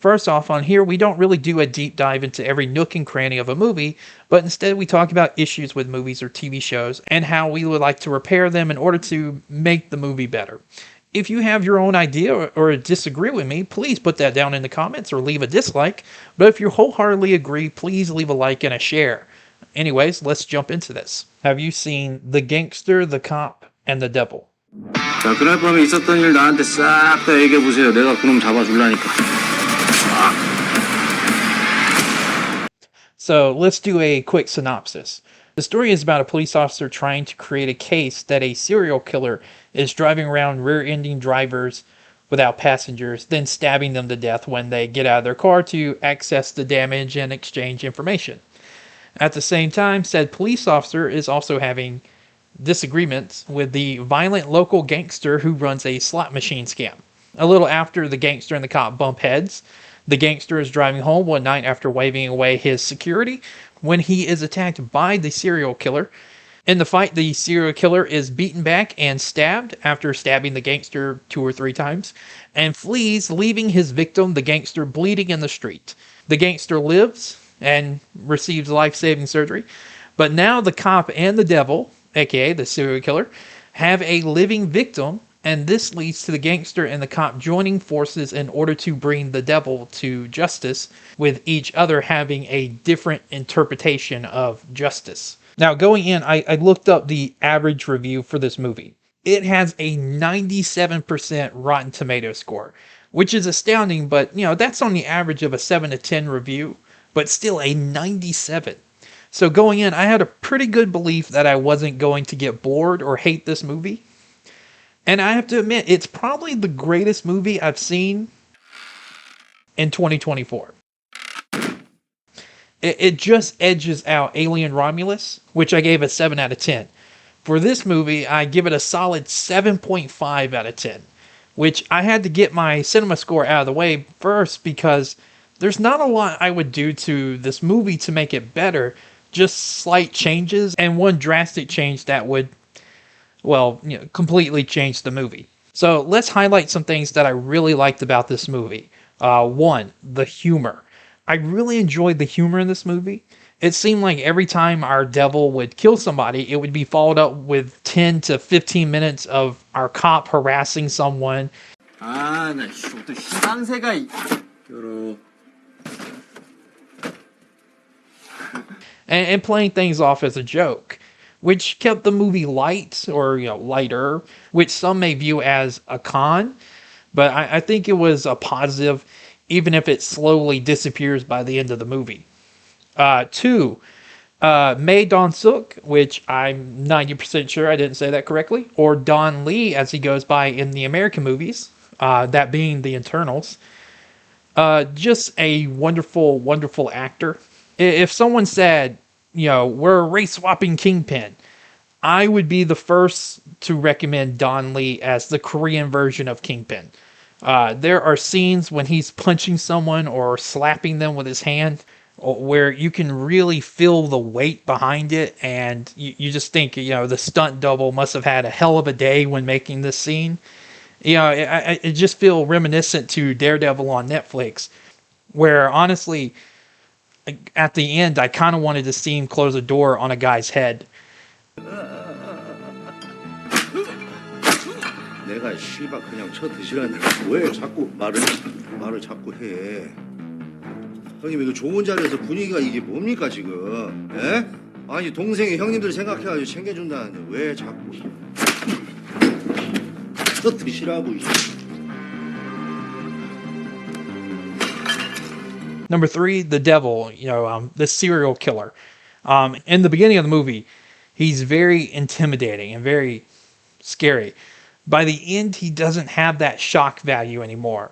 First off, on here, we don't really do a deep dive into every nook and cranny of a movie, but instead we talk about issues with movies or TV shows and how we would like to repair them in order to make the movie better. If you have your own idea or disagree with me, please put that down in the comments or leave a dislike. But if you wholeheartedly agree, please leave a like and a share. Anyways, let's jump into this. Have you seen The Gangster, The Cop, and The Devil? 자, 그날 밤에 있었던 일 나한테 싹 다 얘기해 보세요. 내가 그놈 잡아줄라니까. So let's do a quick synopsis. The story is about a police officer trying to create a case that a serial killer is driving around rear-ending drivers without passengers, then stabbing them to death when they get out of their car to access the damage and exchange information. At the same time, said police officer is also having disagreements with the violent local gangster who runs a slot machine scam. A little after the gangster and the cop bump heads, the gangster is driving home one night after waving away his security when he is attacked by the serial killer. In the fight, the serial killer is beaten back and stabbed after stabbing the gangster 2 or 3 times and flees, leaving his victim, the gangster, bleeding in the street. The gangster lives and receives life-saving surgery, but now the cop and the devil, aka the serial killer, have a living victim, and this leads to the gangster and the cop joining forces in order to bring the devil to justice, with each other having a different interpretation of justice. Now, going in, I looked up the average review for this movie. It has a 97% Rotten Tomatoes score, which is astounding, but, that's on the average of a 7 to 10 review, but still a 97. So going in, I had a pretty good belief that I wasn't going to get bored or hate this movie. And I have to admit, it's probably the greatest movie I've seen in 2024. It just edges out Alien Romulus, which I gave a 7 out of 10. For this movie, I give it a solid 7.5 out of 10, which I had to get my cinema score out of the way first because there's not a lot I would do to this movie to make it better, just slight changes, and one drastic change that would, completely change the movie. So let's highlight some things that I really liked about this movie. 1, the humor. I really enjoyed the humor in this movie. It seemed like every time our devil would kill somebody, it would be followed up with 10 to 15 minutes of our cop harassing someone. 나 또 희망새가 And playing things off as a joke, which kept the movie light or lighter, which some may view as a con, but I think it was a positive, even if it slowly disappears by the end of the movie. 2, Dong-Seok, which I'm 90% sure I didn't say that correctly, or Don Lee as he goes by in the American movies, that being the Internals. Just a wonderful, wonderful actor. If someone said, we're a race-swapping kingpin, I would be the first to recommend Don Lee as the Korean version of Kingpin. There are scenes when he's punching someone or slapping them with his hand where you can really feel the weight behind it, and you just think, the stunt double must have had a hell of a day when making this scene. It just feel reminiscent to Daredevil on Netflix, where honestly, at the end, I kind of wanted to see him close a door on a guy's head. 내가 씨발 그냥 쳐 드시라니까 왜 자꾸 말을 자꾸 해? 형님 이거 좋은 자리에서 분위기가 이게 뭡니까 지금? 예? 아니 동생이 형님들 생각해가지고 챙겨준다는데 왜 자꾸 쳐 드시라고. Number 3, the devil, the serial killer. In the beginning of the movie, he's very intimidating and very scary. By the end, he doesn't have that shock value anymore.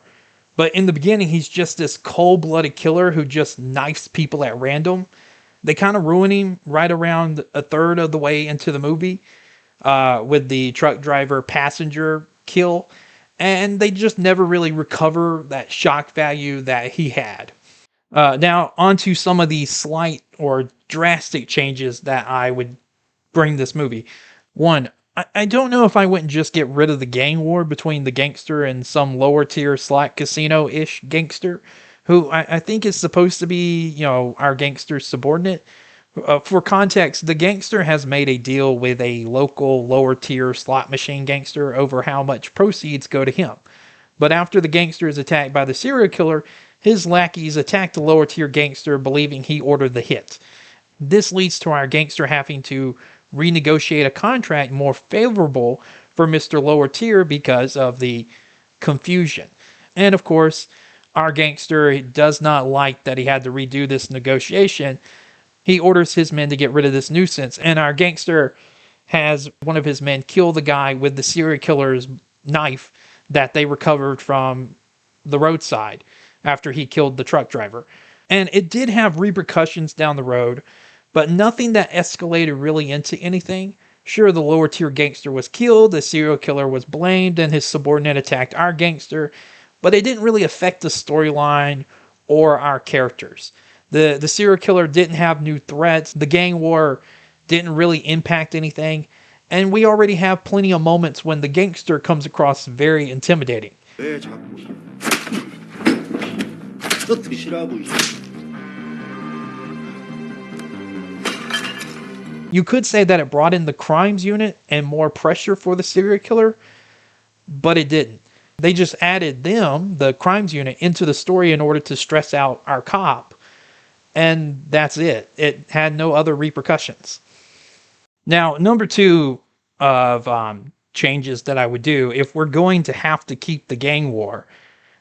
But in the beginning, he's just this cold-blooded killer who just knifes people at random. They kind of ruin him right around a third of the way into the movie with the truck driver passenger kill. And they just never really recover that shock value that he had. Now, on to some of the slight or drastic changes that I would bring this movie. 1, I don't know if I wouldn't just get rid of the gang war between the gangster and some lower tier slot casino-ish gangster who I think is supposed to be, our gangster's subordinate. For context, the gangster has made a deal with a local lower tier slot machine gangster over how much proceeds go to him. But after the gangster is attacked by the serial killer, his lackeys attack the lower tier gangster, believing he ordered the hit. This leads to our gangster having to renegotiate a contract more favorable for Mr. Lower Tier because of the confusion. And of course, our gangster does not like that he had to redo this negotiation. He orders his men to get rid of this nuisance, and our gangster has one of his men kill the guy with the serial killer's knife that they recovered from the roadside after he killed the truck driver. And it did have repercussions down the road, but nothing that escalated really into anything. Sure, the lower tier gangster was killed, the serial killer was blamed, and his subordinate attacked our gangster, but it didn't really affect the storyline or our characters. The serial killer didn't have new threats, the gang war didn't really impact anything, and we already have plenty of moments when the gangster comes across very intimidating. 왜 자꾸 너 드시라고. You could say that it brought in the crimes unit and more pressure for the serial killer, but it didn't. They just added them, the crimes unit, into the story in order to stress out our cop, and that's it. It had no other repercussions. Now, number two of changes that I would do, if we're going to have to keep the gang war,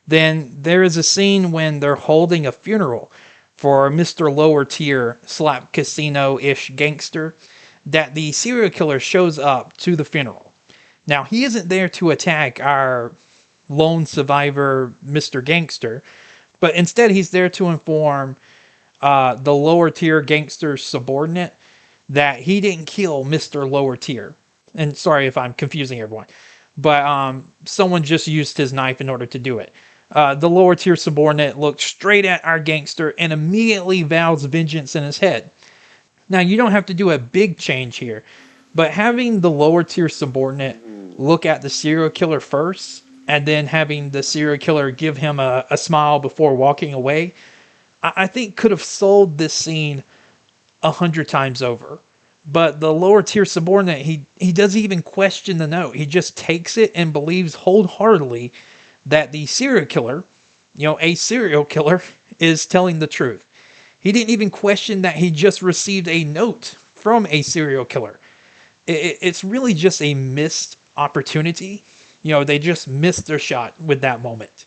then there is a scene when they're holding a funeral for Mr. Lower Tier slap casino-ish gangster, that the serial killer shows up to the funeral. Now, he isn't there to attack our lone survivor, Mr. Gangster, but instead he's there to inform the lower tier gangster's subordinate that he didn't kill Mr. Lower Tier. And sorry if I'm confusing everyone, but someone just used his knife in order to do it. The lower tier subordinate looked straight at our gangster and immediately vows vengeance in his head. Now, you don't have to do a big change here, but having the lower tier subordinate look at the serial killer first, and then having the serial killer give him a smile before walking away, I think could have sold this scene 100 times over. But the lower tier subordinate, he doesn't even question the note. He just takes it and believes wholeheartedly that the serial killer, a serial killer, is telling the truth. He didn't even question that he just received a note from a serial killer. It's really just a missed opportunity. They just missed their shot with that moment.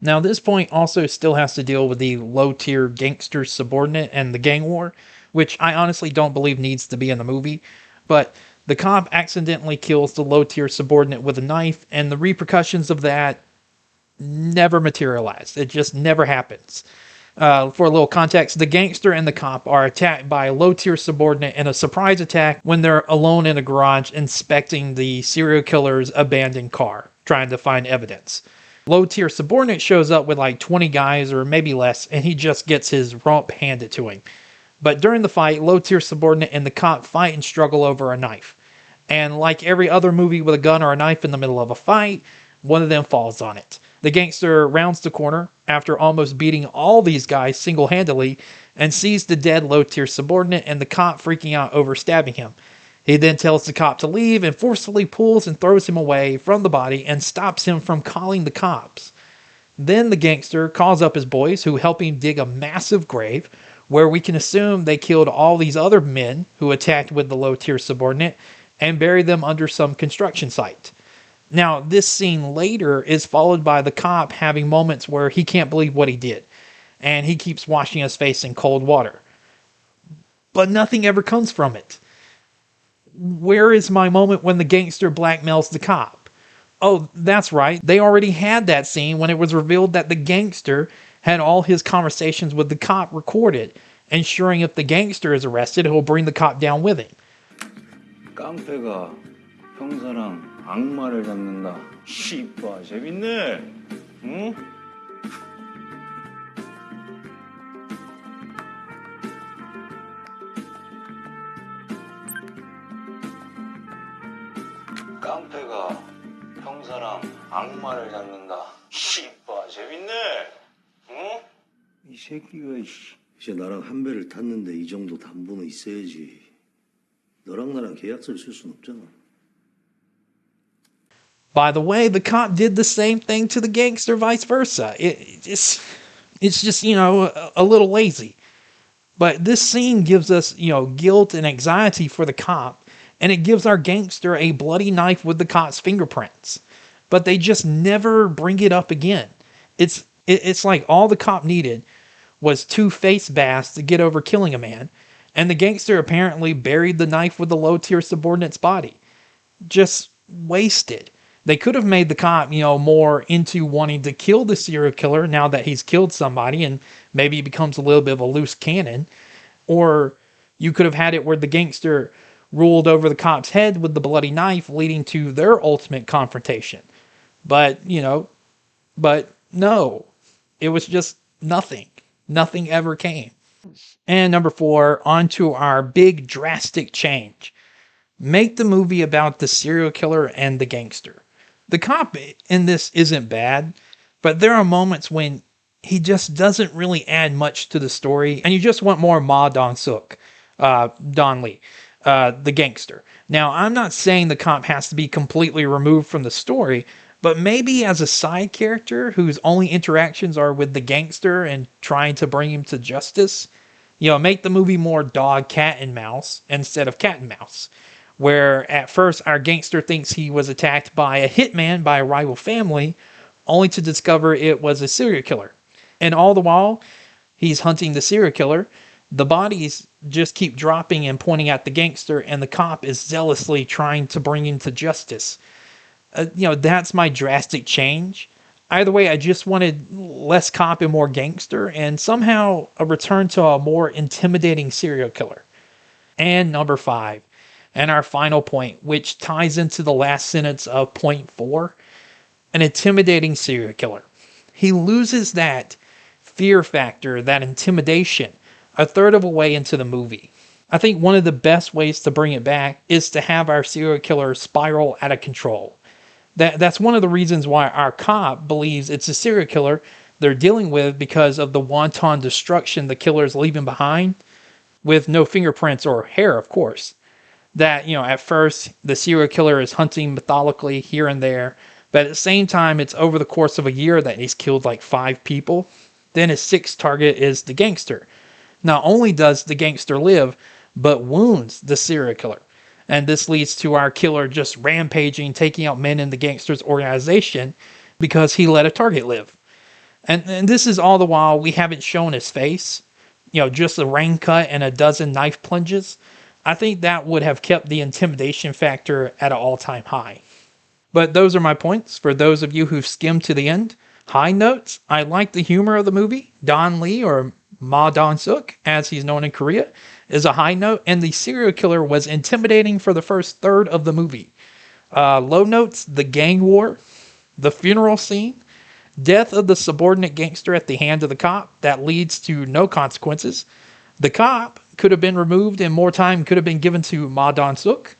Now, this point also still has to deal with the low-tier gangster subordinate and the gang war, which I honestly don't believe needs to be in the movie. But the cop accidentally kills the low-tier subordinate with a knife, and the repercussions of that never materialized. It just never happens. For a little context, the gangster and the cop are attacked by a low-tier subordinate in a surprise attack when they're alone in a garage inspecting the serial killer's abandoned car, trying to find evidence. Low-tier subordinate shows up with like 20 guys or maybe less, and he just gets his rump handed to him. But during the fight, low-tier subordinate and the cop fight and struggle over a knife. And like every other movie with a gun or a knife in the middle of a fight, one of them falls on it. The gangster rounds the corner after almost beating all these guys single-handedly and sees the dead low-tier subordinate and the cop freaking out over stabbing him. He then tells the cop to leave and forcefully pulls and throws him away from the body and stops him from calling the cops. Then the gangster calls up his boys who help him dig a massive grave where we can assume they killed all these other men who attacked with the low-tier subordinate and buried them under some construction site. Now, this scene later is followed by the cop having moments where he can't believe what he did, and he keeps washing his face in cold water. But nothing ever comes from it. Where is my moment when the gangster blackmails the cop? Oh, that's right. They already had that scene when it was revealed that the gangster had all his conversations with the cop recorded, ensuring if the gangster is arrested, he'll bring the cop down with him. 깡패가 형사랑 악마를 잡는다. 씨발 재밌네. 응? 깡패가 형사랑 악마를 잡는다. 씨발 재밌네. 응? 이 새끼가 씨. 이제 나랑 한 배를 탔는데 이 정도 담보는 있어야지. 너랑 나랑 계약서를 쓸 순 없잖아. By the way, the cop did the same thing to the gangster, vice versa. It's just, a little lazy. But this scene gives us, guilt and anxiety for the cop, and it gives our gangster a bloody knife with the cop's fingerprints. But they just never bring it up again. It's like all the cop needed was 2 face baths to get over killing a man, and the gangster apparently buried the knife with the low-tier subordinate's body. Just wasted. They could have made the cop, more into wanting to kill the serial killer now that he's killed somebody, and maybe he becomes a little bit of a loose cannon. Or you could have had it where the gangster ruled over the cop's head with the bloody knife, leading to their ultimate confrontation. But, but no. It was just nothing. Nothing ever came. And number 4, on to our big drastic change. Make the movie about the serial killer and the gangster. The cop in this isn't bad, but there are moments when he just doesn't really add much to the story, and you just want more Ma Dong-Seok, Don Lee, the gangster. Now, I'm not saying the cop has to be completely removed from the story, but maybe as a side character whose only interactions are with the gangster and trying to bring him to justice, make the movie more dog, cat, and mouse instead of cat and mouse. Where at first our gangster thinks he was attacked by a hitman by a rival family, only to discover it was a serial killer. And all the while, he's hunting the serial killer. The bodies just keep dropping and pointing at the gangster, and the cop is zealously trying to bring him to justice. That's my drastic change. Either way, I just wanted less cop and more gangster, and somehow a return to a more intimidating serial killer. And number 5. And our final point, which ties into the last sentence of point 4, an intimidating serial killer. He loses that fear factor, that intimidation, a third of a way into the movie. I think one of the best ways to bring it back is to have our serial killer spiral out of control. That's one of the reasons why our cop believes it's a serial killer they're dealing with, because of the wanton destruction the killer's leaving behind, with no fingerprints or hair, of course. That, at first, the serial killer is hunting methodically here and there, but at the same time, it's over the course of a year that he's killed like 5 people. Then his 6th target is the gangster. Not only does the gangster live, but wounds the serial killer. And this leads to our killer just rampaging, taking out men in the gangster's organization because he let a target live. And this is all the while we haven't shown his face. Just a rain cut and a dozen knife plunges. I think that would have kept the intimidation factor at an all-time high. But those are my points for those of you who've skimmed to the end. High notes, I like the humor of the movie. Don Lee, or Ma Dong-Seok, as he's known in Korea, is a high note, and the serial killer was intimidating for the first third of the movie. Low notes, the gang war, the funeral scene, death of the subordinate gangster at the hand of the cop that leads to no consequences. The cop could have been removed and more time could have been given to Ma Dong-Seok.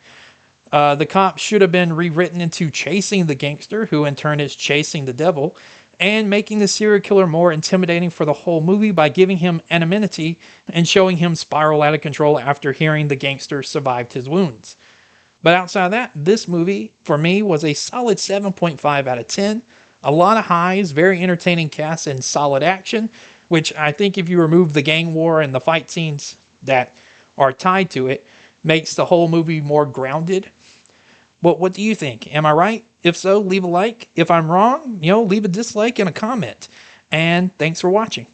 The cop should have been rewritten into chasing the gangster, who in turn is chasing the devil, and making the serial killer more intimidating for the whole movie by giving him anonymity and showing him spiral out of control after hearing the gangster survived his wounds. But outside of that, this movie, for me, was a solid 7.5 out of 10. A lot of highs, very entertaining cast, and solid action, which I think if you remove the gang war and the fight scenes that are tied to it, makes the whole movie more grounded. What do you think? Am I right? If so, leave a like. If I'm wrong, leave a dislike and a comment. And thanks for watching.